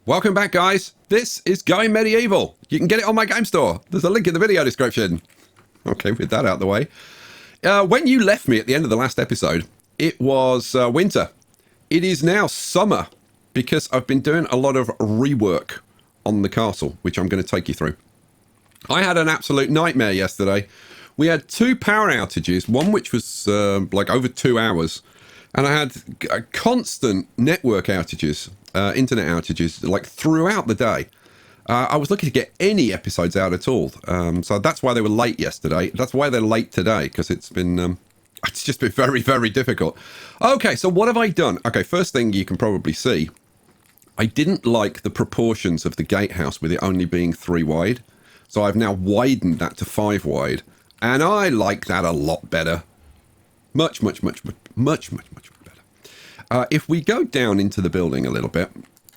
Welcome back, guys. This is Going Medieval. You can get it on my game store. There's a link in the video description. Okay, with that out of the way. When you left me at the end of the last episode, it was winter. It is now summer because I've been doing a lot of rework on the castle, which I'm going to take you through. I had an absolute nightmare yesterday. We had 2 power outages, one which was like over 2 hours, and I had constant network outages, internet outages, like throughout the day. I was looking to get any episodes out at all, so that's why they were late yesterday. That's why they're late today, because it's just been very, very difficult. Okay, so what have I done? Okay, first thing you can probably see, I didn't like the proportions of the gatehouse with it only being 3 wide. So I've now widened that to 5 wide. And I like that a lot better. Much, much, much, much, much, much, much better. If we go down into the building a little bit.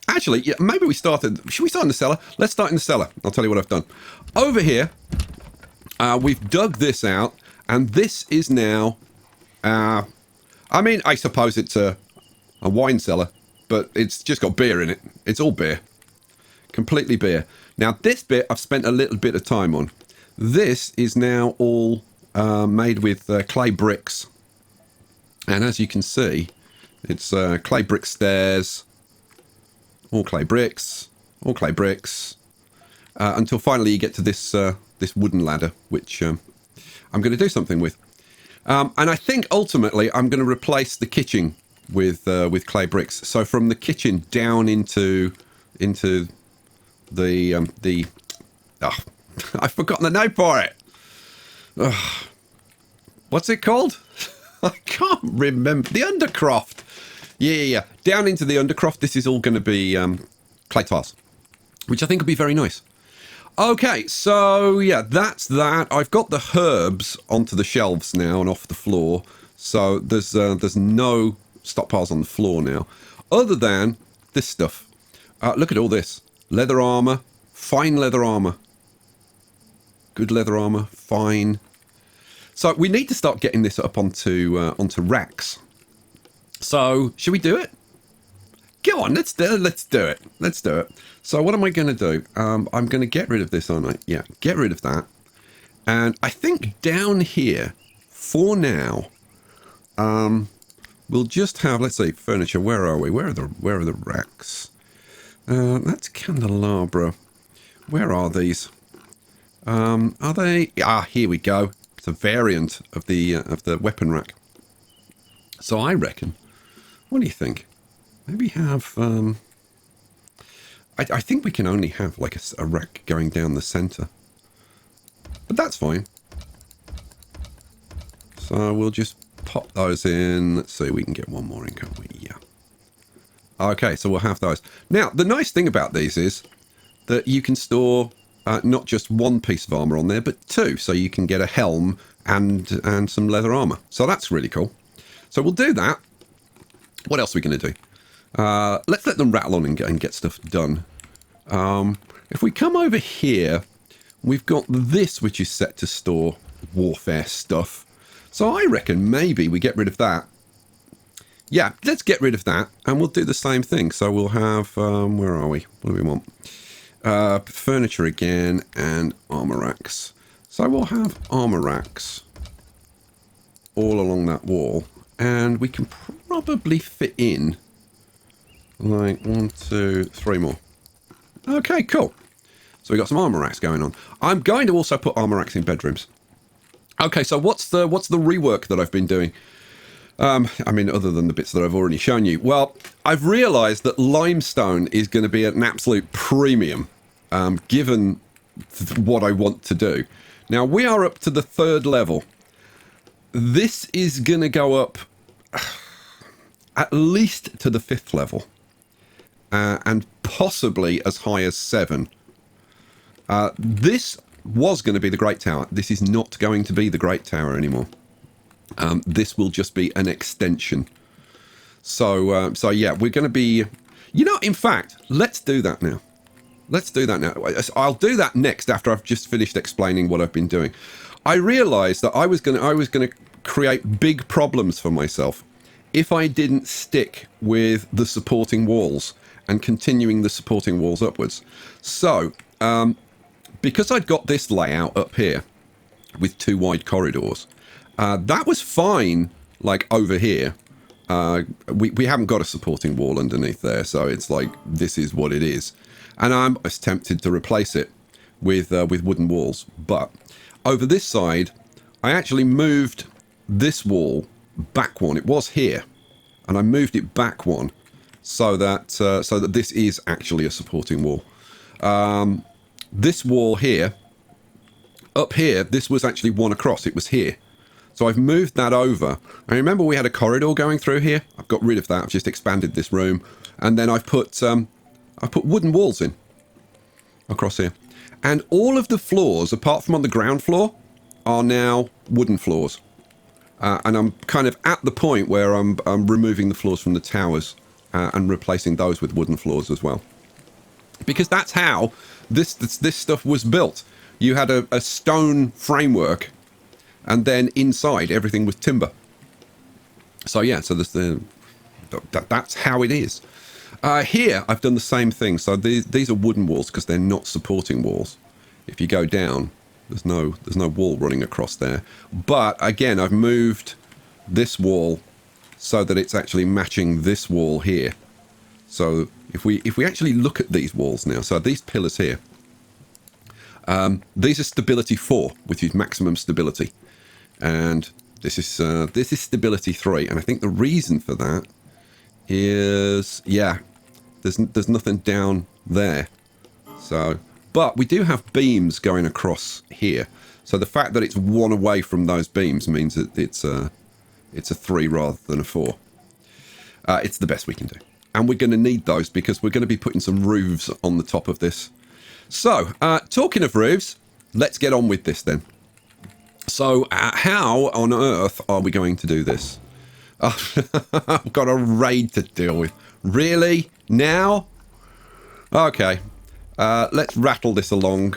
Actually, yeah, maybe should we start in the cellar? Let's start in the cellar. I'll tell you what I've done. Over here, we've dug this out. And this is now, I mean, I suppose it's a wine cellar. But it's just got beer in it. It's all beer. Completely beer. Now, this bit I've spent a little bit of time on. This is now all made with clay bricks. And as you can see, it's clay brick stairs. All clay bricks. All clay bricks. Until finally you get to this this wooden ladder, which I'm going to do something with. And I think ultimately I'm going to replace the kitchen with clay bricks. So from the kitchen down into the I've forgotten the name for it. What's it called? I can't remember. The undercroft. Yeah. Down into the undercroft. This is all going to be clay tiles, which I think will be very nice. Okay, so yeah, that's that. I've got the herbs onto the shelves now and off the floor. So there's no stockpiles on the floor now, other than this stuff. Look at all this. Leather armor, fine leather armor. Good leather armor, fine. So we need to start getting this up onto racks. So should we do it? Go on, let's do it. Let's do it. So what am I going to do? I'm going to get rid of this, aren't I? Yeah, get rid of that. And I think down here, for now, we'll just have, let's see, furniture. Where are we? Where are the racks? That's candelabra. Where are these? Are they? Ah, here we go. It's a variant of the weapon rack. So I reckon. What do you think? Maybe have. I think we can only have like a rack going down the center, but that's fine. So we'll just pop those in. Let's see, we can get one more in, can't we? Yeah. Okay, so we'll have those. Now, the nice thing about these is that you can store not just one piece of armor on there, but 2. So you can get a helm and some leather armor. So that's really cool. So we'll do that. What else are we going to do? Let's let them rattle on and get stuff done. If we come over here, we've got this, which is set to store warfare stuff. So I reckon maybe we get rid of that. Yeah, let's get rid of that, and we'll do the same thing. So we'll have, where are we? What do we want? Furniture again, and armor racks. So we'll have armor racks all along that wall, and we can probably fit in like 1, 2, 3 more. Okay, cool. So we got some armor racks going on. I'm going to also put armor racks in bedrooms. Okay, so what's the rework that I've been doing? I mean, other than the bits that I've already shown you. Well, I've realized that limestone is going to be an absolute premium, given what I want to do. Now, we are up to the 3rd level. This is going to go up at least to the 5th level, and possibly as high as 7. This was going to be the Great Tower. This is not going to be the Great Tower anymore. This will just be an extension. So yeah, we're going to be... You know, in fact, let's do that now. Let's do that now. I'll do that next after I've just finished explaining what I've been doing. I realised that I was going to create big problems for myself if I didn't stick with the supporting walls and continuing the supporting walls upwards. So, because I'd got this layout up here with 2 wide corridors, that was fine, like over here. We haven't got a supporting wall underneath there, so it's like, this is what it is. And I'm tempted to replace it with wooden walls. But over this side, I actually moved this wall back one. It was here, and I moved it back one so that this is actually a supporting wall. This wall here, up here, this was actually one across. It was here. So I've moved that over. I remember we had a corridor going through here. I've got rid of that. I've just expanded this room. And then I've put wooden walls in across here. And all of the floors, apart from on the ground floor, are now wooden floors. And I'm kind of at the point where I'm removing the floors from the towers and replacing those with wooden floors as well. Because that's how this stuff was built. You had a stone framework, and then inside everything was timber. So yeah, so that's how it is. Here I've done the same thing. So these are wooden walls because they're not supporting walls. If you go down, there's no wall running across there. But again, I've moved this wall so that it's actually matching this wall here. So if we actually look at these walls now, so these pillars here, these are stability 4, which is maximum stability. And this is stability 3, and I think the reason for that is, yeah, there's nothing down there. So, but we do have beams going across here. So the fact that it's one away from those beams means that it's a 3 rather than a 4. It's the best we can do, and we're going to need those because we're going to be putting some roofs on the top of this. So, talking of roofs, let's get on with this then. So, how on earth are we going to do this? I've got a raid to deal with. Really? Now? Okay. Let's rattle this along.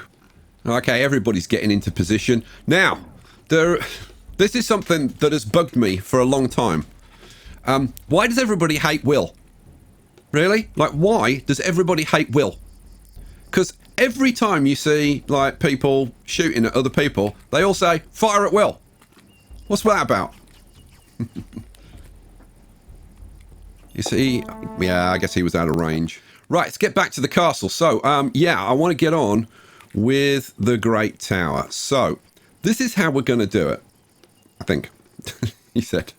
Okay, everybody's getting into position. Now, this is something that has bugged me for a long time. Why does everybody hate Will? Really? Like, why does everybody hate Will? Because every time you see, like, people shooting at other people, they all say, fire at Will. What's that about? You see, yeah, I guess he was out of range. Right, let's get back to the castle. So, yeah, I want to get on with the Great Tower. So, this is how we're going to do it, I think. He said.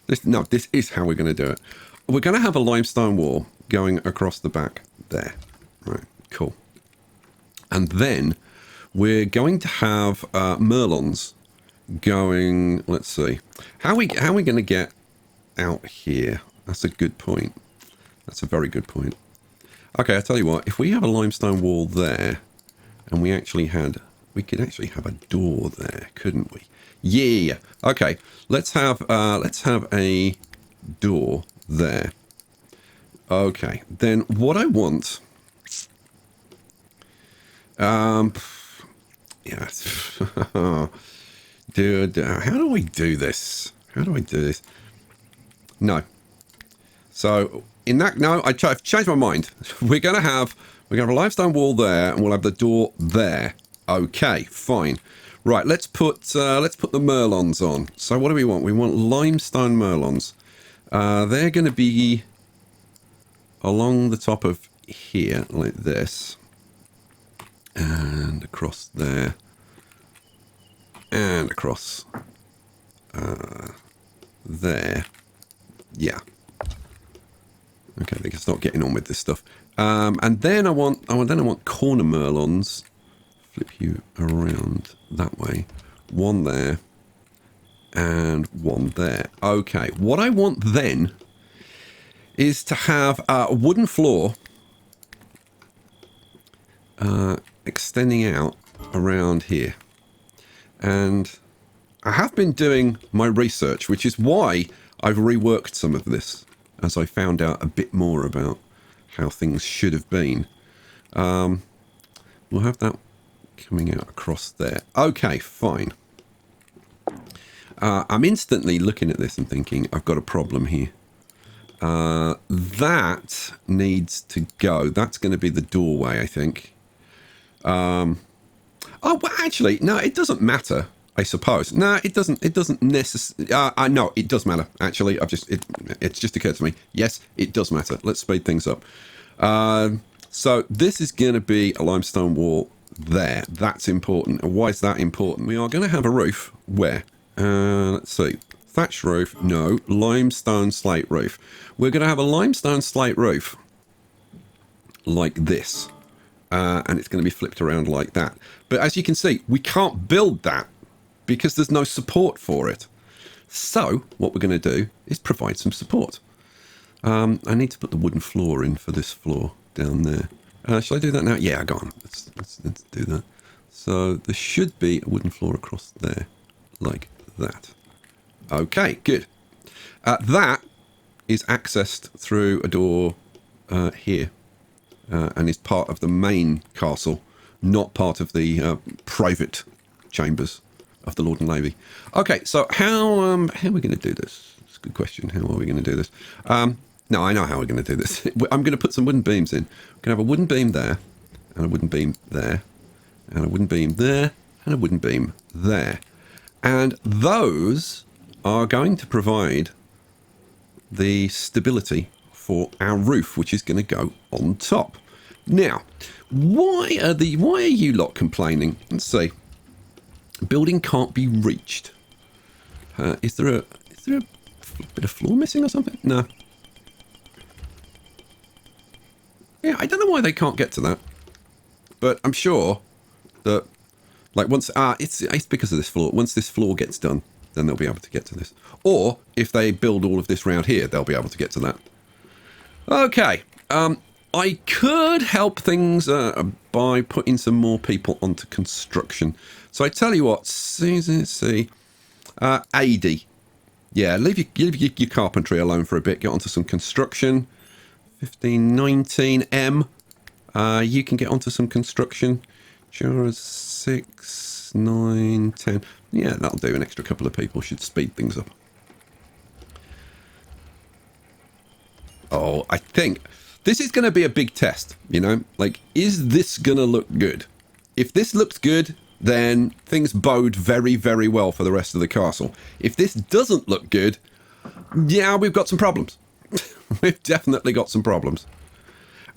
This is how we're going to do it. We're going to have a limestone wall going across the back there. Right, cool. And then we're going to have merlons going. Let's see, how are we going to get out here? That's a good point. That's a very good point. Okay, I tell you what. If we have a limestone wall there, and we could actually have a door there, couldn't we? Yeah. Okay. Let's have a door there. Okay. Then what I want. Yes. Dude, how do we do this? How do I do this? No. So in that, no, I've changed my mind. We're gonna have a limestone wall there, and we'll have the door there. Okay, fine. Right, let's put the merlons on. So what do we want? We want limestone merlons. They're going to be along the top of here, like this, and across there, and across there. Yeah. Okay, they can start getting on with this stuff. And then I want corner merlons. Flip you around that way. One there and one there. Okay, what I want then is to have a wooden floor extending out around here. And I have been doing my research, which is why I've reworked some of this, as I found out a bit more about how things should have been. We'll have that coming out across there. Okay, fine. I'm instantly looking at this and thinking, I've got a problem here. That needs to go. That's going to be the doorway, I think. Oh, well, actually, no, it doesn't matter, I suppose. No, it doesn't. It doesn't necessarily. No, it does matter. Actually, it's just occurred to me. Yes, it does matter. Let's speed things up. So this is going to be a limestone wall there. That's important. And why is that important? We are going to have a roof where? Let's see. Thatch roof. No. Limestone slate roof. We're going to have a limestone slate roof like this. And it's going to be flipped around like that. But as you can see, we can't build that because there's no support for it. So what we're going to do is provide some support. I need to put the wooden floor in for this floor down there. Shall I do that now? Yeah, go on. Let's do that. So there should be a wooden floor across there, like that. Okay, good. That is accessed through a door here, and is part of the main castle, not part of the private chambers of the Lord and Lady. Okay, so how are we going to do this? It's a good question. How are we going to do this? No, I know how we're going to do this. I'm going to put some wooden beams in. We're going to have a wooden beam there, and a wooden beam there, and a wooden beam there, and a wooden beam there. And those are going to provide the stability for our roof, which is going to go on top. Now, why are you lot complaining? Let's see. Building can't be reached. Is there a bit of floor missing or something? No. Yeah, I don't know why they can't get to that, but I'm sure that, like, once it's because of this floor. Once this floor gets done, then they'll be able to get to this. Or if they build all of this round here, they'll be able to get to that. Okay, I could help things by putting some more people onto construction. So I tell you what, see, AD. Yeah, leave your carpentry alone for a bit. Get onto some construction. 1519M. You can get onto some construction. Sure, 6, 9, 10. Yeah, that'll do. An extra couple of people should speed things up. Oh, I think this is going to be a big test, you know? Like, is this going to look good? If this looks good, then things bode very, very well for the rest of the castle. If this doesn't look good, yeah, we've got some problems. We've definitely got some problems.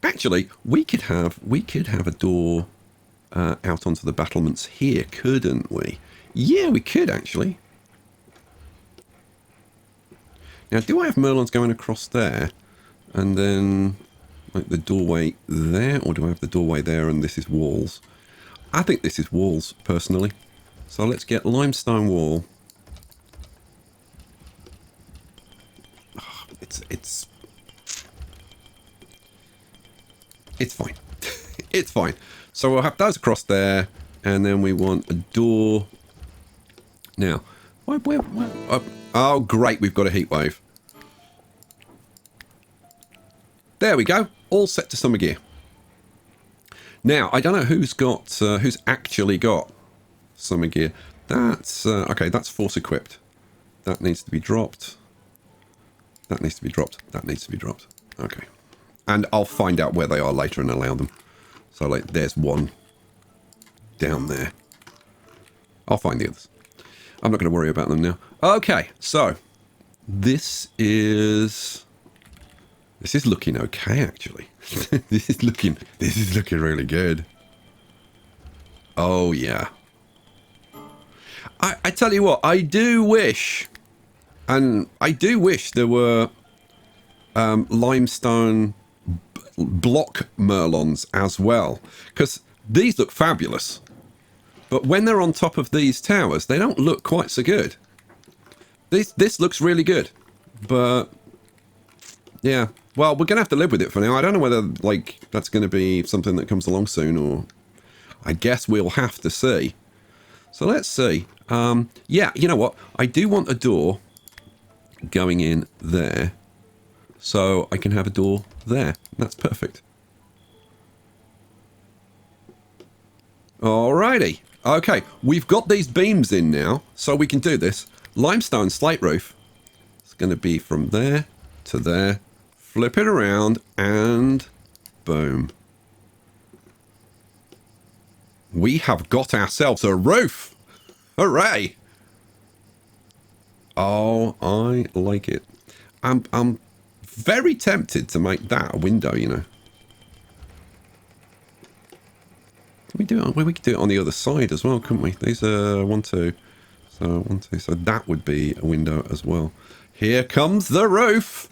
Actually, we could have a door out onto the battlements here, couldn't we? Yeah, we could actually. Now, do I have Merlons going across there, and then like the doorway there, or do I have the doorway there and this is walls? I think this is walls, personally. So let's get limestone wall. Oh, it's fine. It's fine. So we'll have those across there, and then we want a door. Now, where oh, great, we've got a heat wave. There we go. All set to summer gear. Now, I don't know who's actually got summer gear. That's, okay, that's force equipped. That needs to be dropped. That needs to be dropped. That needs to be dropped. Okay. And I'll find out where they are later and allow them. So, like, there's one down there. I'll find the others. I'm not going to worry about them now. Okay, so this is looking okay, actually. This is looking really good. Oh yeah. I tell you what, I do wish there were limestone block Merlons as well, because these look fabulous. But when they're on top of these towers, they don't look quite so good. This looks really good, but yeah. Well, we're gonna have to live with it for now. I don't know whether like that's going to be something that comes along soon, or I guess we'll have to see. So let's see. Yeah, you know what? I do want a door going in there, so I can have a door there. That's perfect. Alrighty. Okay, we've got these beams in now, so we can do this. Limestone slate roof. It's going to be from there to there Flip it around and boom. We have got ourselves a roof. Hooray. Oh, I like it. I'm very tempted to make that a window, you know. We do it. We could do it on the other side as well, couldn't we? These are 1, 2. So 1, 2. So that would be a window as well. Here comes the roof.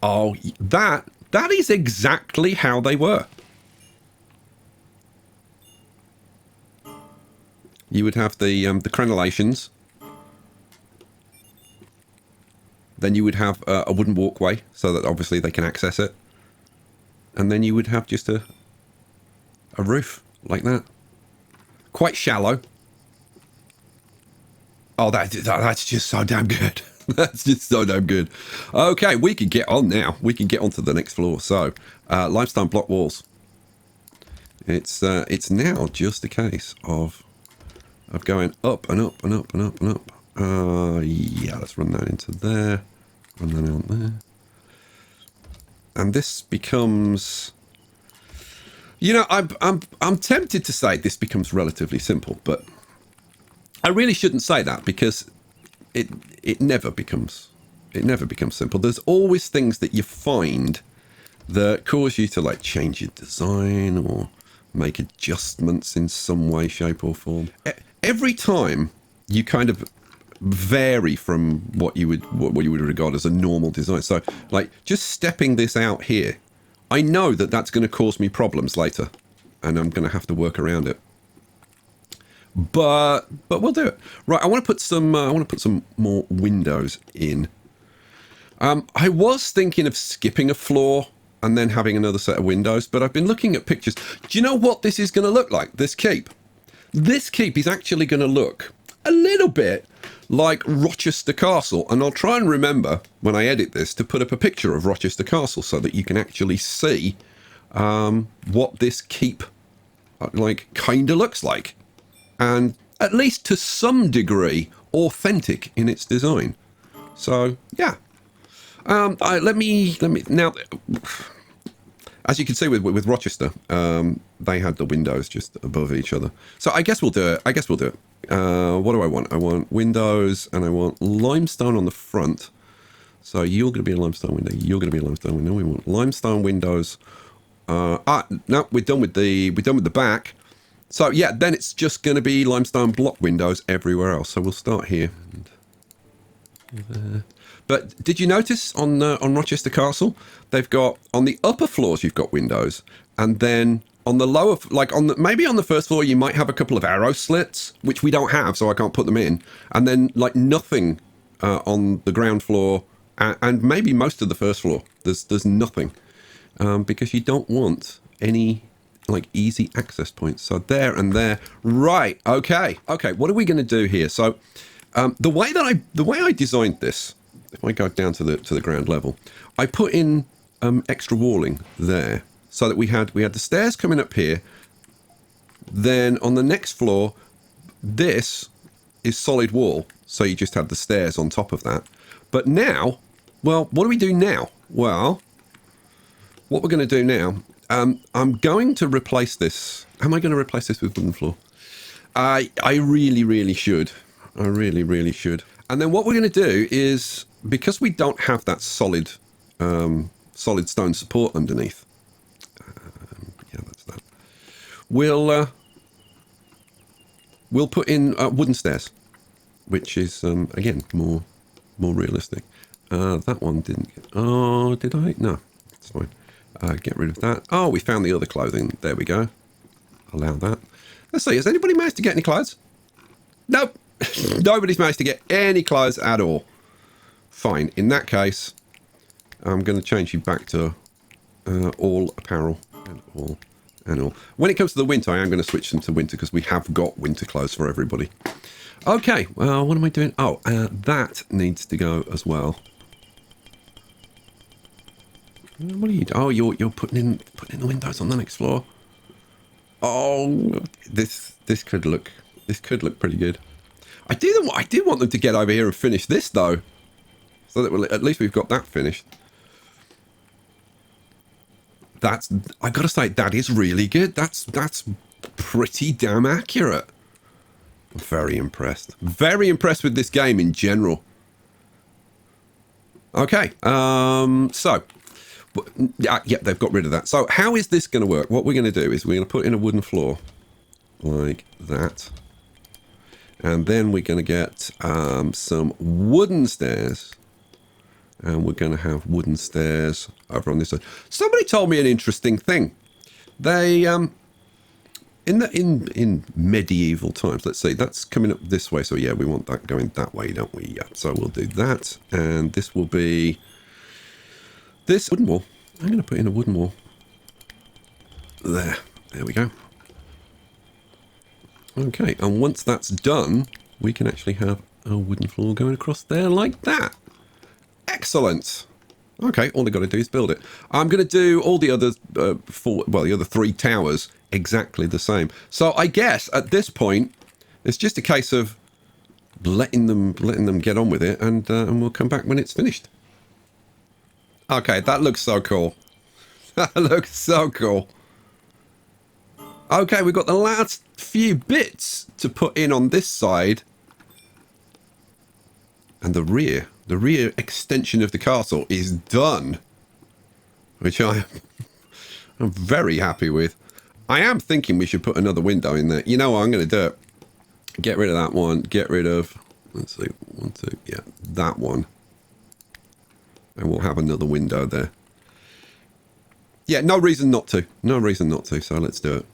Oh, that is exactly how they were. You would have the crenellations. Then you would have a wooden walkway so that obviously they can access it. And then you would have just a roof like that. Quite shallow. Oh, that's just so damn good. That's just so damn good. Okay, we can get on now. We can get on to the next floor. So, limestone block walls. It's now just a case of going up and up and up and up and up. Yeah, let's run that into there. Run that out there. And this becomes... You know, I'm tempted to say this becomes relatively simple, but I really shouldn't say that because it never becomes simple. There's always things that you find that cause you to like change your design or make adjustments in some way, shape, or form. Every time you kind of vary from what you would regard as a normal design. So, like, just stepping this out here, I know that that's going to cause me problems later, and I'm going to have to work around it. But we'll do it. Right, I want to put some more windows in. I was thinking of skipping a floor and then having another set of windows, but I've been looking at pictures. Do you know what this is going to look like? This keep. This keep is actually going to look a little bit like Rochester Castle, and I'll try and remember when I edit this to put up a picture of Rochester Castle so that you can actually see what this keep like kind of looks like, and at least to some degree authentic in its design. So yeah, let me now. As you can see with Rochester, they had the windows just above each other. So I guess we'll do it. What do I want? I want windows and I want limestone on the front. So you're going to be a limestone window. You're going to be a limestone window. We want limestone windows. No, we're done with the back. So yeah, then it's just going to be limestone block windows everywhere else. So we'll start here. But did you notice on Rochester Castle, they've got on the upper floors you've got windows, and then on the lower, like maybe on the first floor you might have a couple of arrow slits, which we don't have, so I can't put them in, and then like nothing on the ground floor, and maybe most of the first floor. There's nothing because you don't want any like easy access points. So there and there, right? Okay. What are we going to do here? So the way I designed this. If I go down to the ground level, I put in extra walling there so that we had the stairs coming up here. Then on the next floor, this is solid wall, so you just had the stairs on top of that. But now, well, what do we do now? Well, what we're going to do now, I'm going to replace this. Am I going to replace this with wooden floor? I really should. I really should. And then what we're going to do is, because we don't have that solid stone support underneath, yeah, that's that. We'll put in wooden stairs, which is again more realistic. That one didn't. Oh, did I? No, it's fine. Get rid of that. Oh, we found the other clothing. There we go. Allow that. Let's see. Has anybody managed to get any clothes? Nope. Nobody's managed to get any clothes at all. Fine. In that case, I'm going to change you back to all apparel and all. When it comes to the winter, I am going to switch them to winter because we have got winter clothes for everybody. Okay. Well, what am I doing? Oh, that needs to go as well. What are you doing? Oh, you're putting in the windows on the next floor. Oh, this could look pretty good. I do want them to get over here and finish this though. So that at least we've got that finished. I gotta say, that is really good. That's pretty damn accurate. I'm very impressed. Very impressed with this game in general. Okay, so yeah, they've got rid of that. So how is this going to work? What we're going to do is we're going to put in a wooden floor like that, and then we're going to get some wooden stairs, and we're going to have wooden stairs over on this side. Somebody told me an interesting thing. They in medieval times, let's see, that's coming up this way, so yeah, we want that going that way, don't we? Yeah, so we'll do that, and this will be this wooden wall. I'm going to put in a wooden wall. There we go. Okay, and once that's done, we can actually have a wooden floor going across there like that. Excellent. Okay, all I've got to do is build it. I'm going to do all the other the other 3 towers exactly the same. So I guess at this point, it's just a case of letting them get on with it, and we'll come back when it's finished. Okay, that looks so cool. That looks so cool. Okay, we've got the last few bits to put in on this side. And the rear extension of the castle is done. Which I'm very happy with. I am thinking we should put another window in there. You know what, I'm going to do it. Get rid of that one. Get rid of, let's see, 1, 2, yeah, that one. And we'll have another window there. Yeah, no reason not to. No reason not to, so let's do it.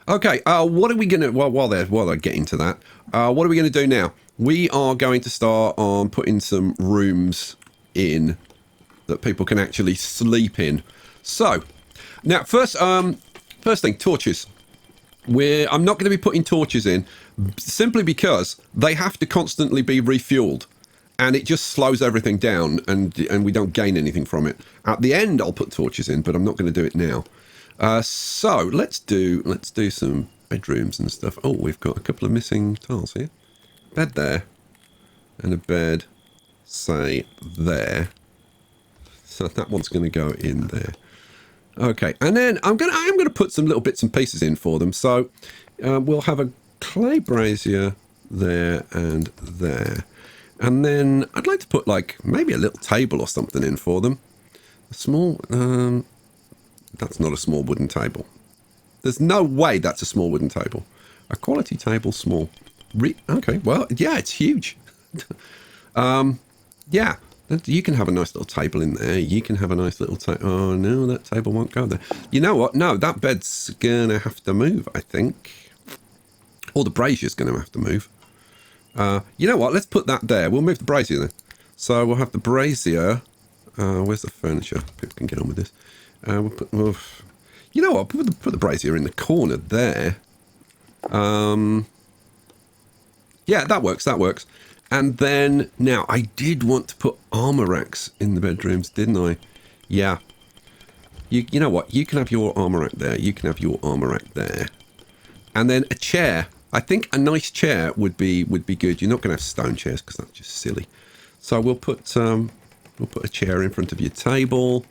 Okay, what are we going to, while they're getting to that, what are we going to do now? We are going to start on putting some rooms in that people can actually sleep in. So, now first thing, torches. I'm not going to be putting torches in simply because they have to constantly be refueled, and it just slows everything down, and we don't gain anything from it. At the end, I'll put torches in, but I'm not going to do it now. So let's do some bedrooms and stuff. Oh, we've got a couple of missing tiles here. Bed there, and a bed, say, there. So that one's going to go in there. Okay, and then I am going to put some little bits and pieces in for them. So we'll have a clay brazier there and there. And then I'd like to put like maybe a little table or something in for them. A small, that's not a small wooden table. There's no way that's a small wooden table. A quality table, small. Okay, well, yeah, it's huge. Yeah, you can have a nice little table in there. You can have a nice little table. Oh, no, that table won't go there. You know what? No, that bed's going to have to move, I think. Or the brazier's going to have to move. You know what? Let's put that there. We'll move the brazier there. So we'll have the brazier. Where's the furniture? People can get on with this. You know what? Put the brazier in the corner there. Yeah, that works. That works. And then, now, I did want to put armor racks in the bedrooms, didn't I? Yeah. You know what? You can have your armor rack there. You can have your armor rack there. And then a chair. I think a nice chair would be good. You're not going to have stone chairs because that's just silly. So we'll put a chair in front of your table.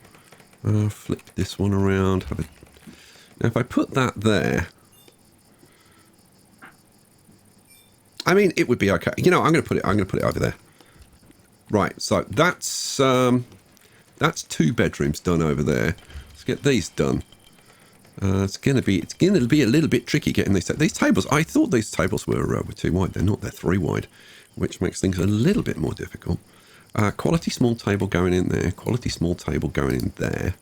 Flip this one around. Now, if I put that there, I mean, it would be okay. You know, I'm going to put it over there. Right. So that's 2 bedrooms done over there. Let's get these done. It's going to be a little bit tricky getting these tables. I thought these tables were 2 wide. They're not. They're 3 wide, which makes things a little bit more difficult. Quality small table going in there. Quality small table going in there.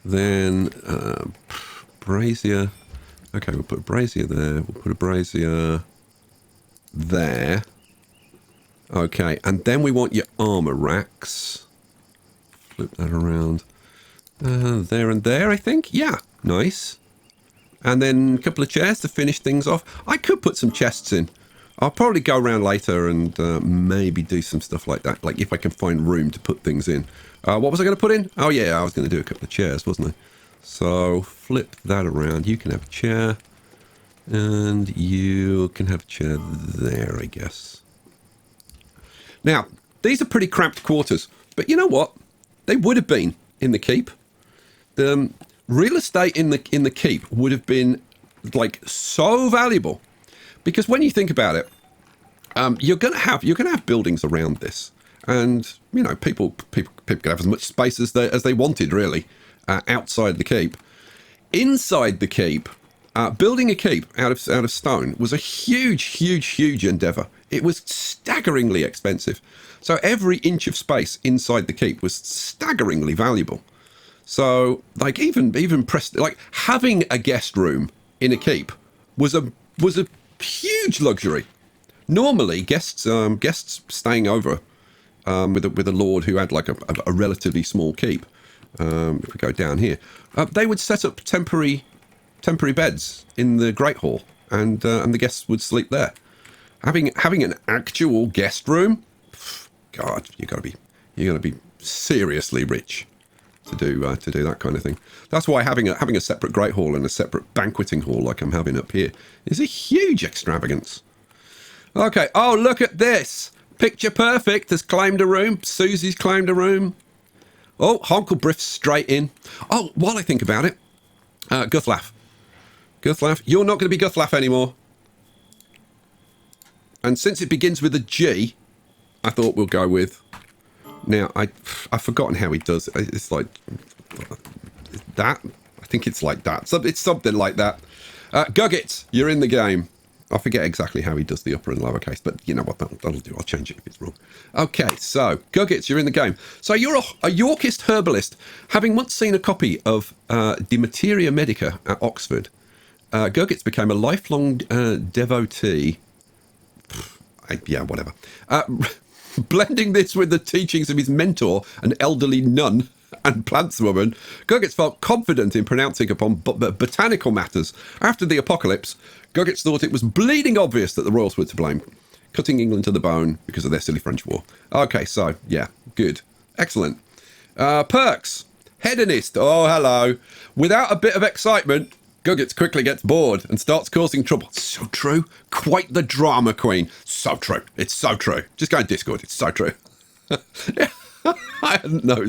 Then brazier. Okay, we'll put a brazier there. We'll put a brazier there. Okay, and then we want your armor racks. Flip that around. There and there, I think. Yeah, nice. And then a couple of chairs to finish things off. I could put some chests in. I'll probably go around later and maybe do some stuff like that. Like if I can find room to put things in. What was I going to put in? Oh yeah, I was going to do a couple of chairs, wasn't I? So flip that around. You can have a chair. And you can have a chair there, I guess. Now, these are pretty cramped quarters. But you know what? They would have been in the keep. The real estate in the keep would have been like so valuable, because when you think about it, you're gonna have buildings around this, and you know people could have as much space as they wanted really outside the keep. Inside the keep, building a keep out of stone was a huge endeavor. It was staggeringly expensive. So every inch of space inside the keep was staggeringly valuable. So like even like having a guest room in a keep was a huge luxury. Normally guests staying over with a lord who had like a relatively small keep, if we go down here, they would set up temporary beds in the Great Hall, and the guests would sleep there. Having an actual guest room, God, you gotta be seriously rich to do that kind of thing. That's why having a separate Great Hall and a separate banqueting hall like I'm having up here is a huge extravagance. Okay, oh look at this, picture perfect. Has claimed a room. Susie's claimed a room. Oh, Honkle Briff's straight in. Oh, while I think about it, Guthlaff, you're not going to be Guthlaff anymore. And since it begins with a G, I thought we'll go with. Now, I've forgotten how he does it. It's like that. I think it's like that. So it's something like that. Guggets, you're in the game. I forget exactly how he does the upper and lowercase, but you know what, that'll do. I'll change it if it's wrong. Okay, so Guggets, you're in the game. So you're a Yorkist herbalist, having once seen a copy of De Materia Medica at Oxford. Guggets became a lifelong devotee. Yeah, whatever. Blending this with the teachings of his mentor, an elderly nun and plantswoman, Guggets felt confident in pronouncing upon botanical matters. After the apocalypse, Guggets thought it was bleeding obvious that the royals were to blame, cutting England to the bone because of their silly French war. Okay, so, yeah, good. Excellent. Perks. Hedonist. Oh, hello. Without a bit of excitement, Guggets quickly gets bored and starts causing trouble. So true. Quite the drama queen. So true. It's so true. Just go on Discord. It's so true. I didn't know.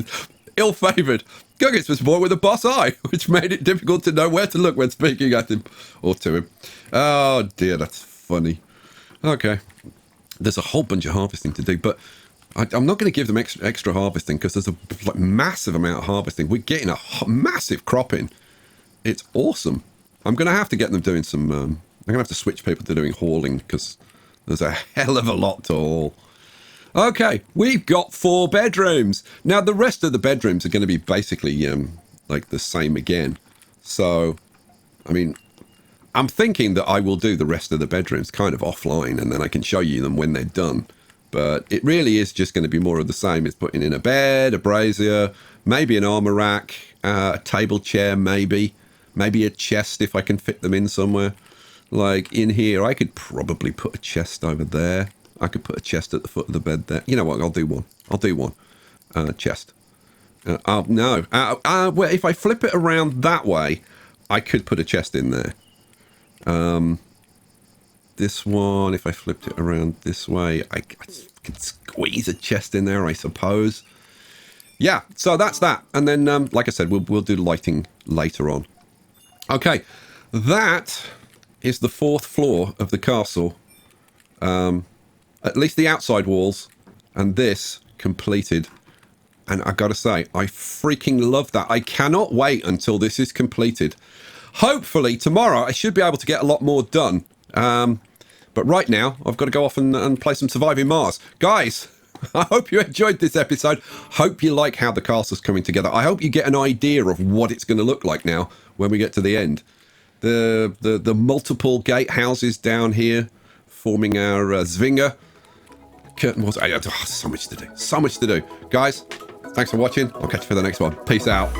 Ill-favoured. Guggets was born with a boss eye, which made it difficult to know where to look when speaking at him or to him. Oh dear, that's funny. Okay. There's a whole bunch of harvesting to do, but I'm not going to give them extra harvesting because there's a massive amount of harvesting. We're getting a massive crop in. It's awesome. I'm going to have to get them doing some... I'm going to have to switch people to doing hauling because there's a hell of a lot to haul. Okay, we've got 4 bedrooms. Now, the rest of the bedrooms are going to be basically like the same again. So, I mean, I'm thinking that I will do the rest of the bedrooms kind of offline and then I can show you them when they're done. But it really is just going to be more of the same. It's putting in a bed, a brazier, maybe an armor rack, a table chair, maybe a chest if I can fit them in somewhere. Like in here, I could probably put a chest over there. I could put a chest at the foot of the bed there. You know what? I'll do one. Chest. No. Well, if I flip it around that way, I could put a chest in there. This one, if I flipped it around this way, I could squeeze a chest in there, I suppose. Yeah, so that's that. And then, like I said, we'll do lighting later on. Okay, that is the 4th floor of the castle. At least the outside walls, and this completed. And I gotta say, I freaking love that. I cannot wait until this is completed. Hopefully tomorrow I should be able to get a lot more done. But right now I've got to go off and play some Surviving Mars. Guys, I hope you enjoyed this episode. Hope you like how the castle's coming together. I hope you get an idea of what it's going to look like now when we get to the end. The multiple gatehouses down here forming our Zwinger. Curtain walls. So much to do. So much to do. Guys, thanks for watching. I'll catch you for the next one. Peace out.